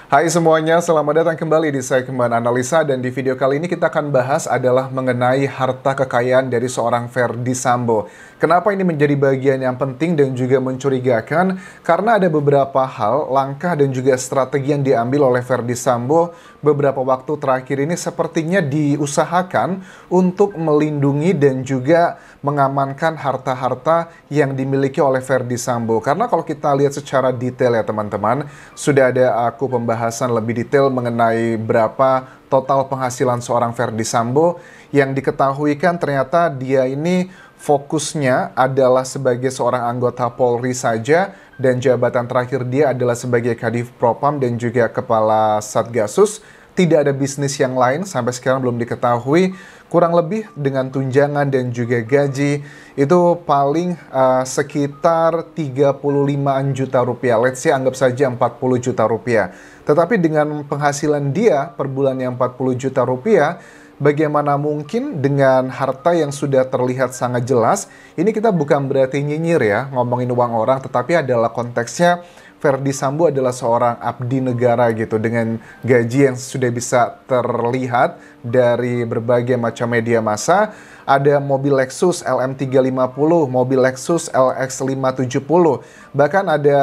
Hai semuanya, selamat datang kembali di segmen analisa dan di video kali ini kita akan bahas adalah mengenai harta kekayaan dari seorang Ferdy Sambo. Kenapa ini menjadi bagian yang penting dan juga mencurigakan? Karena ada beberapa hal, langkah dan juga strategi yang diambil oleh Ferdy Sambo beberapa waktu terakhir ini sepertinya diusahakan untuk melindungi dan juga mengamankan harta-harta yang dimiliki oleh Ferdy Sambo. Karena kalau kita lihat secara detail ya teman-teman, sudah ada aku pembahasan lebih detail mengenai berapa total penghasilan seorang Ferdy Sambo yang diketahui kan ternyata dia ini fokusnya adalah sebagai seorang anggota Polri saja dan jabatan terakhir dia adalah sebagai Kadif Propam dan juga Kepala Satgasus. Tidak ada bisnis yang lain sampai sekarang belum diketahui. Kurang lebih dengan tunjangan dan juga gaji itu paling sekitar 35 juta rupiah. Let's say anggap saja 40 juta rupiah. Tetapi dengan penghasilan dia per bulan yang 40 juta rupiah, bagaimana mungkin dengan harta yang sudah terlihat sangat jelas, ini kita bukan berarti nyinyir ya, ngomongin uang orang, tetapi adalah konteksnya Ferdy Sambo adalah seorang abdi negara gitu dengan gaji yang sudah bisa terlihat dari berbagai macam media massa. Ada mobil Lexus LM350, mobil Lexus LX570. Bahkan ada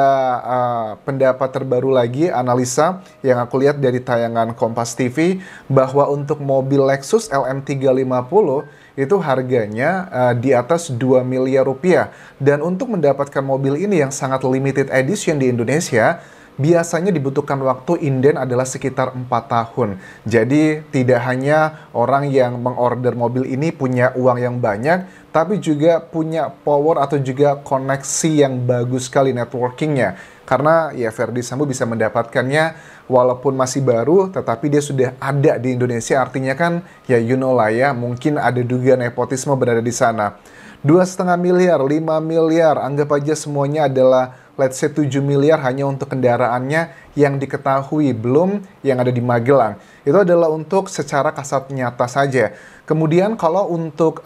pendapat terbaru lagi, analisa yang aku lihat dari tayangan Kompas TV, bahwa untuk mobil Lexus LM350 itu harganya di atas 2 miliar rupiah. Dan untuk mendapatkan mobil ini yang sangat limited edition di Indonesia, biasanya dibutuhkan waktu inden adalah sekitar 4 tahun. Jadi tidak hanya orang yang mengorder mobil ini punya uang yang banyak, tapi juga punya power atau juga koneksi yang bagus sekali networkingnya. Karena ya Ferdy Sambo bisa mendapatkannya walaupun masih baru, tetapi dia sudah ada di Indonesia. Artinya kan ya you know lah ya, mungkin ada dugaan nepotisme berada di sana. 2,5 miliar, 5 miliar, anggap aja semuanya adalah let's say 7 miliar hanya untuk kendaraannya yang diketahui, belum yang ada di Magelang. Itu adalah untuk secara kasat nyata saja. Kemudian kalau untuk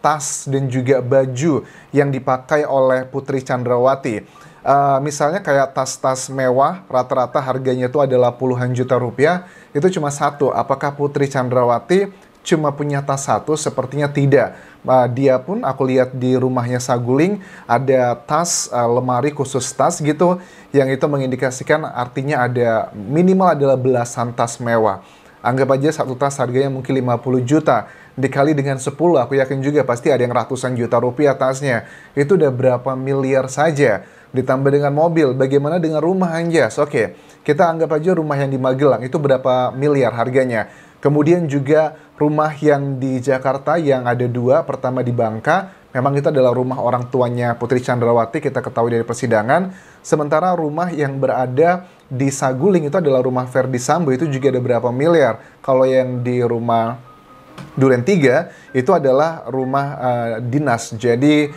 tas dan juga baju yang dipakai oleh Putri Chandrawati, misalnya kayak tas-tas mewah, rata-rata harganya itu adalah puluhan juta rupiah, itu cuma satu. Apakah Putri Chandrawati cuma punya tas satu? Sepertinya tidak. Dia pun aku lihat di rumahnya Saguling ada tas, lemari khusus tas gitu, yang itu mengindikasikan artinya ada minimal adalah belasan tas mewah. Anggap aja satu tas harganya mungkin 50 juta. Dikali dengan 10, aku yakin juga pasti ada yang ratusan juta rupiah tasnya. Itu udah berapa miliar saja. Ditambah dengan mobil, bagaimana dengan rumah Anjas? Oke, kita anggap aja rumah yang di Magelang itu berapa miliar harganya. Kemudian juga rumah yang di Jakarta yang ada dua, pertama di Bangka, memang itu adalah rumah orang tuanya Putri Chandrawati, kita ketahui dari persidangan. Sementara rumah yang berada di Saguling itu adalah rumah Ferdy Sambo, itu juga ada berapa miliar. Kalau yang di rumah Duren 3 itu adalah rumah dinas, jadi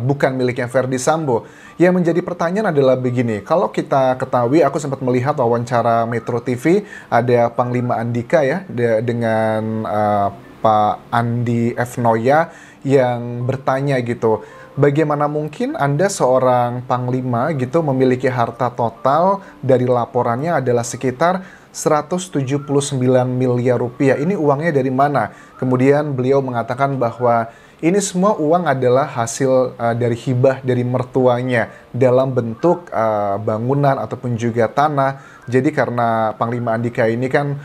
bukan miliknya Ferdy Sambo. Yang menjadi pertanyaan adalah begini, kalau kita ketahui, aku sempat melihat wawancara Metro TV, ada Panglima Andika ya, dengan Pak Andi F. Noya yang bertanya gitu, bagaimana mungkin Anda seorang Panglima gitu memiliki harta total dari laporannya adalah sekitar 179 miliar rupiah. Ini uangnya dari mana? Kemudian beliau mengatakan bahwa ini semua uang adalah hasil dari hibah dari mertuanya dalam bentuk bangunan ataupun juga tanah. Jadi karena Panglima Andika ini kan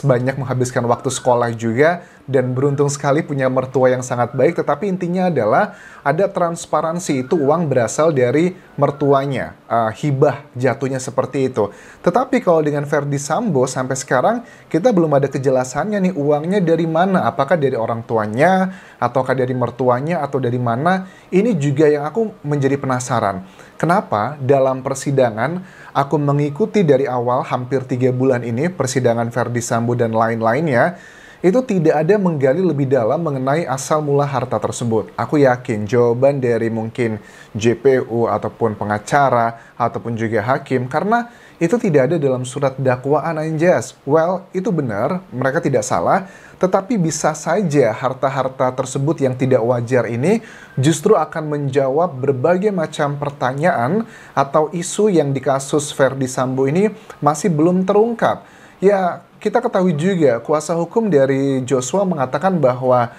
banyak menghabiskan waktu sekolah juga dan beruntung sekali punya mertua yang sangat baik, tetapi intinya adalah ada transparansi, itu uang berasal dari mertuanya, hibah jatuhnya seperti itu. Tetapi kalau dengan Ferdy Sambo sampai sekarang kita belum ada kejelasannya nih uangnya dari mana, apakah dari orang tuanya, ataukah dari mertuanya, atau dari mana. Ini juga yang aku menjadi penasaran. Kenapa dalam persidangan aku mengikuti dari awal hampir 3 bulan ini persidangan Ferdy Sambo dan lain-lainnya, itu tidak ada menggali lebih dalam mengenai asal mula harta tersebut. Aku yakin jawaban dari mungkin JPU ataupun pengacara ataupun juga hakim, karena itu tidak ada dalam surat dakwaan Anjas. Well, itu benar, mereka tidak salah, tetapi bisa saja harta-harta tersebut yang tidak wajar ini justru akan menjawab berbagai macam pertanyaan atau isu yang di kasus Verdi Sambo ini masih belum terungkap. Ya, kita ketahui juga kuasa hukum dari Joshua mengatakan bahwa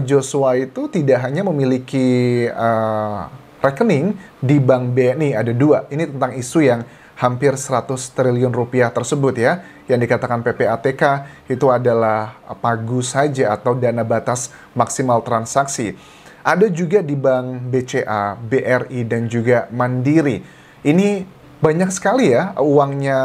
Joshua itu tidak hanya memiliki rekening di Bank BNI, ada dua. Ini tentang isu yang hampir 100 triliun rupiah tersebut ya, yang dikatakan PPATK itu adalah pagu saja atau dana batas maksimal transaksi. Ada juga di Bank BCA, BRI, dan juga Mandiri. Ini banyak sekali ya uangnya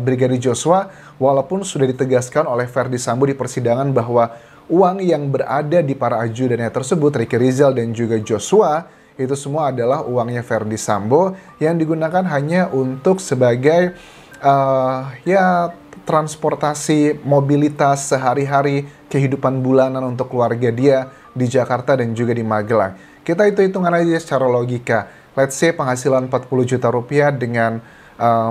Brigadir Joshua, walaupun sudah ditegaskan oleh Verdi Sambo di persidangan bahwa uang yang berada di para ajudannya tersebut, Ricky Rizal dan juga Joshua, itu semua adalah uangnya Verdi Sambo yang digunakan hanya untuk sebagai ya transportasi mobilitas sehari-hari, kehidupan bulanan untuk keluarga dia di Jakarta dan juga di Magelang. Kita hitung-hitungan aja secara logika. Let's say penghasilan 40 juta rupiah dengan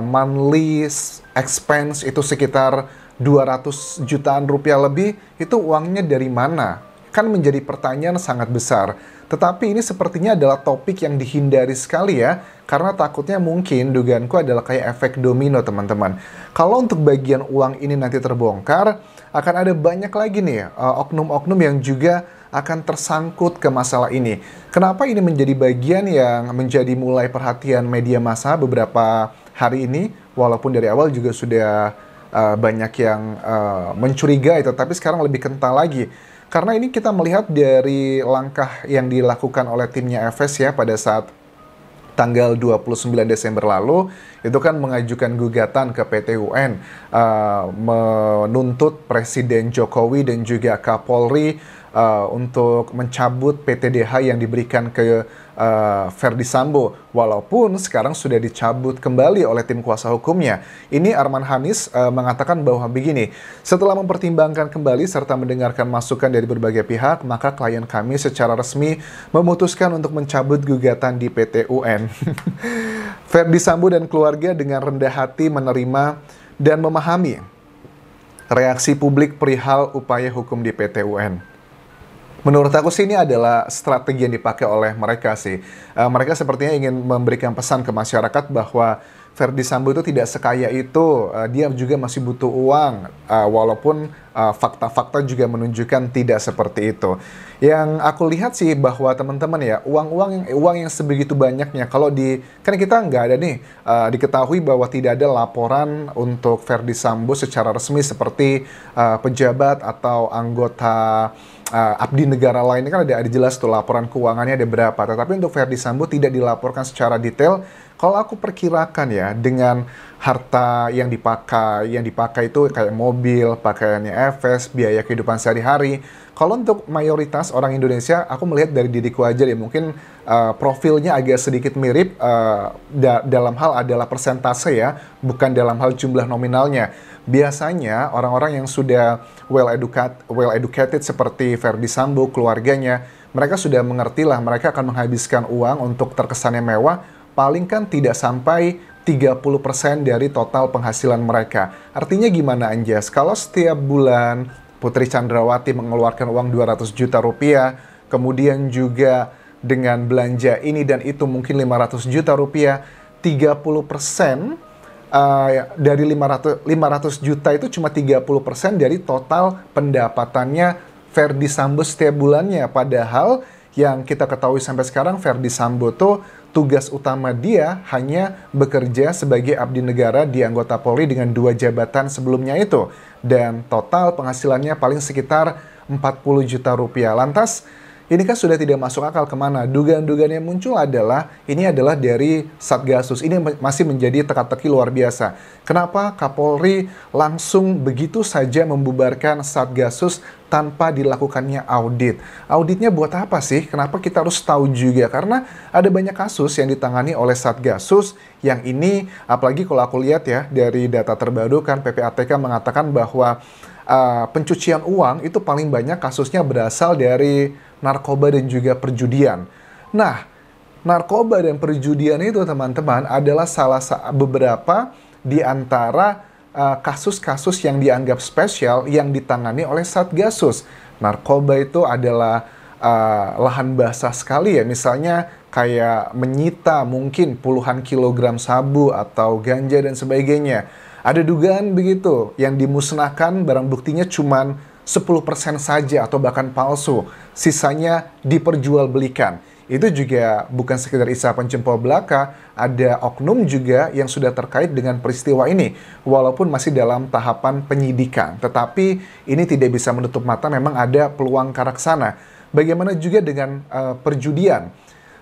monthly expense itu sekitar 200 jutaan rupiah lebih, itu uangnya dari mana? Kan menjadi pertanyaan sangat besar. Tetapi ini sepertinya adalah topik yang dihindari sekali ya, karena takutnya mungkin dugaanku adalah kayak efek domino teman-teman. Kalau untuk bagian uang ini nanti terbongkar, akan ada banyak lagi nih oknum-oknum yang juga akan tersangkut ke masalah ini. Kenapa ini menjadi bagian yang menjadi mulai perhatian media massa beberapa hari ini, walaupun dari awal juga sudah banyak yang mencurigai, tetapi sekarang lebih kental lagi. Karena ini kita melihat dari langkah yang dilakukan oleh timnya FS ya pada saat tanggal 29 Desember lalu, itu kan mengajukan gugatan ke PT UN, menuntut Presiden Jokowi dan juga Kapolri untuk mencabut PTDH yang diberikan ke Verdi Sambo, walaupun sekarang sudah dicabut kembali oleh tim kuasa hukumnya. Ini Arman Hanis mengatakan bahwa begini, setelah mempertimbangkan kembali serta mendengarkan masukan dari berbagai pihak, maka klien kami secara resmi memutuskan untuk mencabut gugatan di PT UN. Verdi Sambo dan keluarga dengan rendah hati menerima dan memahami reaksi publik perihal upaya hukum di PT UN. Menurut aku sih ini adalah strategi yang dipakai oleh mereka sih. Mereka sepertinya ingin memberikan pesan ke masyarakat bahwa Verdi Sambo itu tidak sekaya itu. Dia juga masih butuh uang, walaupun fakta-fakta juga menunjukkan tidak seperti itu. Yang aku lihat sih bahwa teman-teman ya, uang yang sebegitu banyaknya, kalau kan kita nggak ada nih, diketahui bahwa tidak ada laporan untuk Verdi Sambo secara resmi seperti pejabat atau anggota abdi negara lainnya kan ada jelas tuh laporan keuangannya ada berapa. Tetapi untuk Verdi Sambo tidak dilaporkan secara detail. Kalau aku perkirakan ya, dengan harta yang dipakai itu kayak mobil, pakaiannya FS, biaya kehidupan sehari-hari. Kalau untuk mayoritas orang Indonesia, aku melihat dari diriku aja ya, mungkin profilnya agak sedikit mirip dalam hal adalah persentase ya, bukan dalam hal jumlah nominalnya. Biasanya orang-orang yang sudah well educated seperti Verdi Sambo, keluarganya, mereka sudah mengerti lah, mereka akan menghabiskan uang untuk terkesannya mewah, paling kan tidak sampai 30% dari total penghasilan mereka. Artinya gimana Anjas? Kalau setiap bulan Putri Chandrawati mengeluarkan uang 200 juta rupiah, kemudian juga dengan belanja ini dan itu mungkin 500 juta rupiah, 30% dari 500 juta itu cuma 30% dari total pendapatannya Verdi Sambo setiap bulannya. Padahal yang kita ketahui sampai sekarang Verdi Sambo tuh tugas utama dia hanya bekerja sebagai abdi negara di anggota Polri dengan 2 jabatan sebelumnya itu. Dan total penghasilannya paling sekitar 40 juta rupiah. Lantas ini kan sudah tidak masuk akal kemana. Dugaan-dugaan yang muncul ini adalah dari Satgasus. Ini masih menjadi teka-teki luar biasa. Kenapa Kapolri langsung begitu saja membubarkan Satgasus tanpa dilakukannya audit? Auditnya buat apa sih? Kenapa kita harus tahu juga? Karena ada banyak kasus yang ditangani oleh Satgasus yang ini, apalagi kalau aku lihat ya, dari data terbaru kan PPATK mengatakan bahwa pencucian uang itu paling banyak kasusnya berasal dari narkoba dan juga perjudian. Nah, narkoba dan perjudian itu teman-teman adalah beberapa di antara kasus-kasus yang dianggap spesial yang ditangani oleh Satgasus. Narkoba itu adalah lahan basah sekali ya, misalnya kayak menyita mungkin puluhan kilogram sabu atau ganja dan sebagainya. Ada dugaan begitu, yang dimusnahkan barang buktinya cuman 10% saja atau bahkan palsu, sisanya diperjualbelikan. Itu juga bukan sekedar isapan jempol belaka, ada oknum juga yang sudah terkait dengan peristiwa ini, walaupun masih dalam tahapan penyidikan. Tetapi ini tidak bisa menutup mata, memang ada peluang ke arah sana. Bagaimana juga dengan perjudian?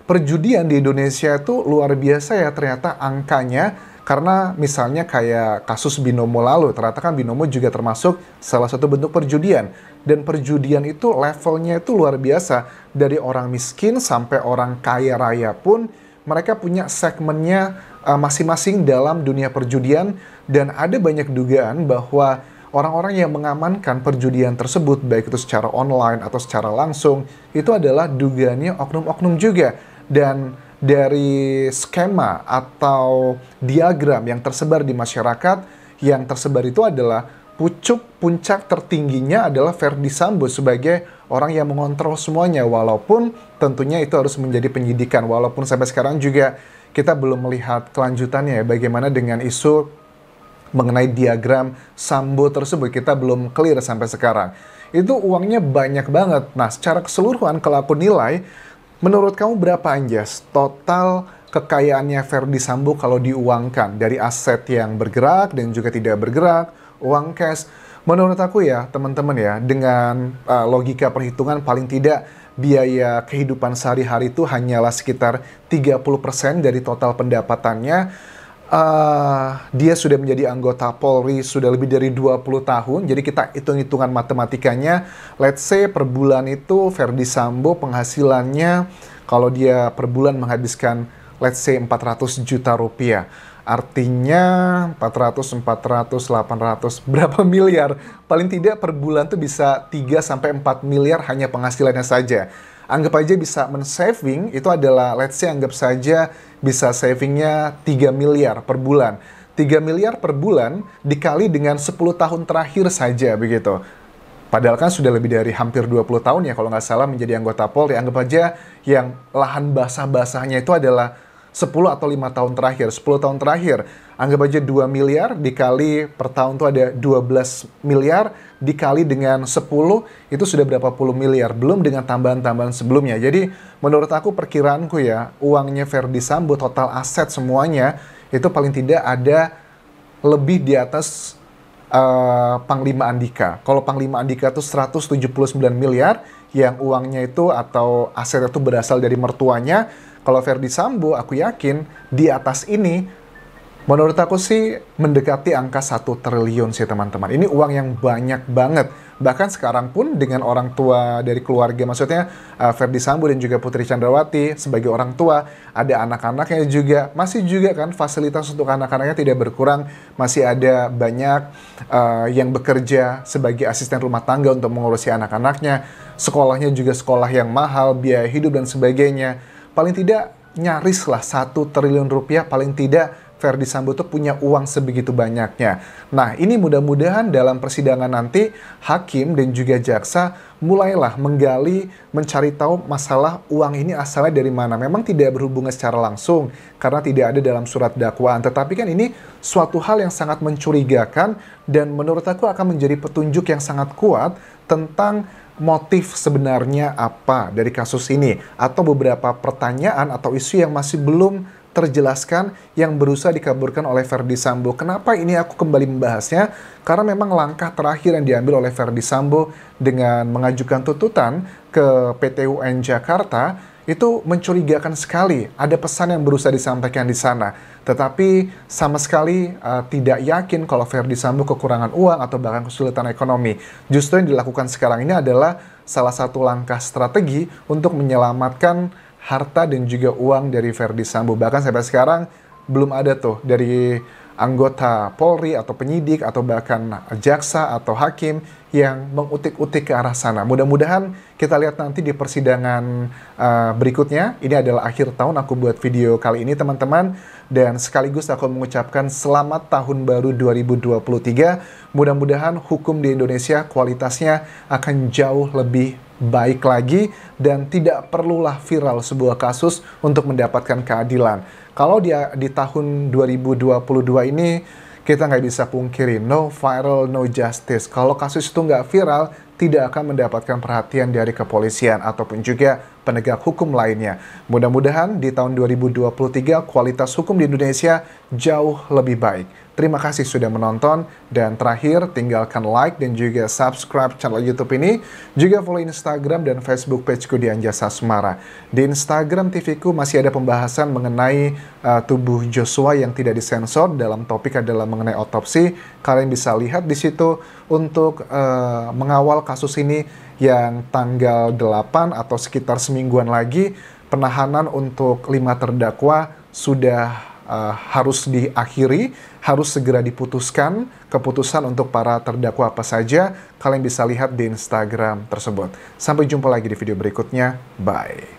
Perjudian di Indonesia itu luar biasa ya ternyata angkanya, karena misalnya kayak kasus binomo lalu, ternyata kan binomo juga termasuk salah satu bentuk perjudian. Dan perjudian itu levelnya itu luar biasa. Dari orang miskin sampai orang kaya raya pun, mereka punya segmennya masing-masing dalam dunia perjudian. Dan ada banyak dugaan bahwa orang-orang yang mengamankan perjudian tersebut, baik itu secara online atau secara langsung, itu adalah dugaannya oknum-oknum juga. Dan dari skema atau diagram yang tersebar di masyarakat, yang tersebar itu adalah puncak tertingginya adalah Verdi Sambo sebagai orang yang mengontrol semuanya, walaupun tentunya itu harus menjadi penyidikan, walaupun sampai sekarang juga kita belum melihat kelanjutannya ya, bagaimana dengan isu mengenai diagram Sambo tersebut, kita belum clear sampai sekarang. Itu uangnya banyak banget. Nah, secara keseluruhan kalau aku nilai, menurut kamu berapa Anjas total kekayaannya Verdi Sambo kalau diuangkan dari aset yang bergerak dan juga tidak bergerak, uang cash? Menurut aku ya teman-teman ya, dengan logika perhitungan paling tidak biaya kehidupan sehari-hari itu hanyalah sekitar 30% dari total pendapatannya. Dia sudah menjadi anggota Polri sudah lebih dari 20 tahun. Jadi kita hitung-hitungan matematikanya, let's say per bulan itu Verdi Sambo penghasilannya kalau dia per bulan menghabiskan let's say 400 juta rupiah. Artinya 400, 800, berapa miliar? Paling tidak per bulan tuh bisa 3-4 miliar hanya penghasilannya saja. Anggap aja bisa men-saving, itu adalah let's say anggap saja bisa savingnya 3 miliar per bulan. 3 miliar per bulan dikali dengan 10 tahun terakhir saja begitu. Padahal kan sudah lebih dari hampir 20 tahun ya kalau nggak salah menjadi anggota Polri. Anggap aja yang lahan basah-basahnya itu adalah 10 atau 5 tahun terakhir, 10 tahun terakhir. Anggap aja 2 miliar dikali per tahun itu ada 12 miliar, dikali dengan 10 itu sudah berapa puluh miliar, belum dengan tambahan-tambahan sebelumnya. Jadi menurut aku perkiraanku ya, uangnya Verdi Sambo total aset semuanya itu paling tidak ada lebih di atas Panglima Andika. Kalau Panglima Andika itu 179 miliar yang uangnya itu atau aset itu berasal dari mertuanya. Kalau Verdi Sambo aku yakin di atas ini, menurut aku sih mendekati angka 1 triliun sih teman-teman. Ini uang yang banyak banget. Bahkan sekarang pun dengan orang tua dari keluarga, maksudnya Verdi Sambo dan juga Putri Chandrawati sebagai orang tua, ada anak-anaknya juga, masih juga kan fasilitas untuk anak-anaknya tidak berkurang. Masih ada banyak yang bekerja sebagai asisten rumah tangga untuk mengurusi anak-anaknya. Sekolahnya juga sekolah yang mahal, biaya hidup dan sebagainya. Paling tidak nyaris lah 1 triliun rupiah, paling tidak Verdi Sambo tuh punya uang sebegitu banyaknya. Nah, ini mudah-mudahan dalam persidangan nanti hakim dan juga jaksa mulailah menggali, mencari tahu masalah uang ini asalnya dari mana. Memang tidak berhubungan secara langsung karena tidak ada dalam surat dakwaan, tetapi kan ini suatu hal yang sangat mencurigakan dan menurut aku akan menjadi petunjuk yang sangat kuat tentang motif sebenarnya apa dari kasus ini, atau beberapa pertanyaan atau isu yang masih belum terjelaskan yang berusaha dikaburkan oleh Verdi Sambo. Kenapa ini aku kembali membahasnya? Karena memang langkah terakhir yang diambil oleh Verdi Sambo dengan mengajukan tuntutan ke PT UN Jakarta itu mencurigakan sekali. Ada pesan yang berusaha disampaikan di sana. Tetapi sama sekali tidak yakin kalau Verdi Sambo kekurangan uang atau bahkan kesulitan ekonomi. Justru yang dilakukan sekarang ini adalah salah satu langkah strategi untuk menyelamatkan harta dan juga uang dari Verdi Sambo. Bahkan sampai sekarang belum ada tuh dari anggota Polri atau penyidik atau bahkan jaksa atau hakim yang mengutik-utik ke arah sana. Mudah-mudahan kita lihat nanti di persidangan berikutnya. Ini adalah akhir tahun aku buat video kali ini teman-teman, dan sekaligus aku mengucapkan selamat tahun baru 2023. Mudah-mudahan hukum di Indonesia kualitasnya akan jauh lebih baik lagi dan tidak perlulah viral sebuah kasus untuk mendapatkan keadilan. Kalau di tahun 2022 ini kita nggak bisa pungkiri, no viral, no justice. Kalau kasus itu nggak viral, tidak akan mendapatkan perhatian dari kepolisian ataupun juga penegak hukum lainnya. Mudah-mudahan di tahun 2023 kualitas hukum di Indonesia jauh lebih baik. Terima kasih sudah menonton, dan terakhir tinggalkan like dan juga subscribe channel YouTube ini. Juga follow Instagram dan Facebook pageku Dian Jasa Asmara. Di Instagram TV-ku masih ada pembahasan mengenai tubuh Joshua yang tidak disensor. Dalam topik adalah mengenai otopsi. Kalian bisa lihat di situ untuk mengawal kasus ini yang tanggal 8 atau sekitar semingguan lagi penahanan untuk 5 terdakwa sudah harus diakhiri, harus segera diputuskan keputusan untuk para terdakwa apa saja. Kalian bisa lihat di Instagram tersebut. Sampai jumpa lagi di video berikutnya. Bye.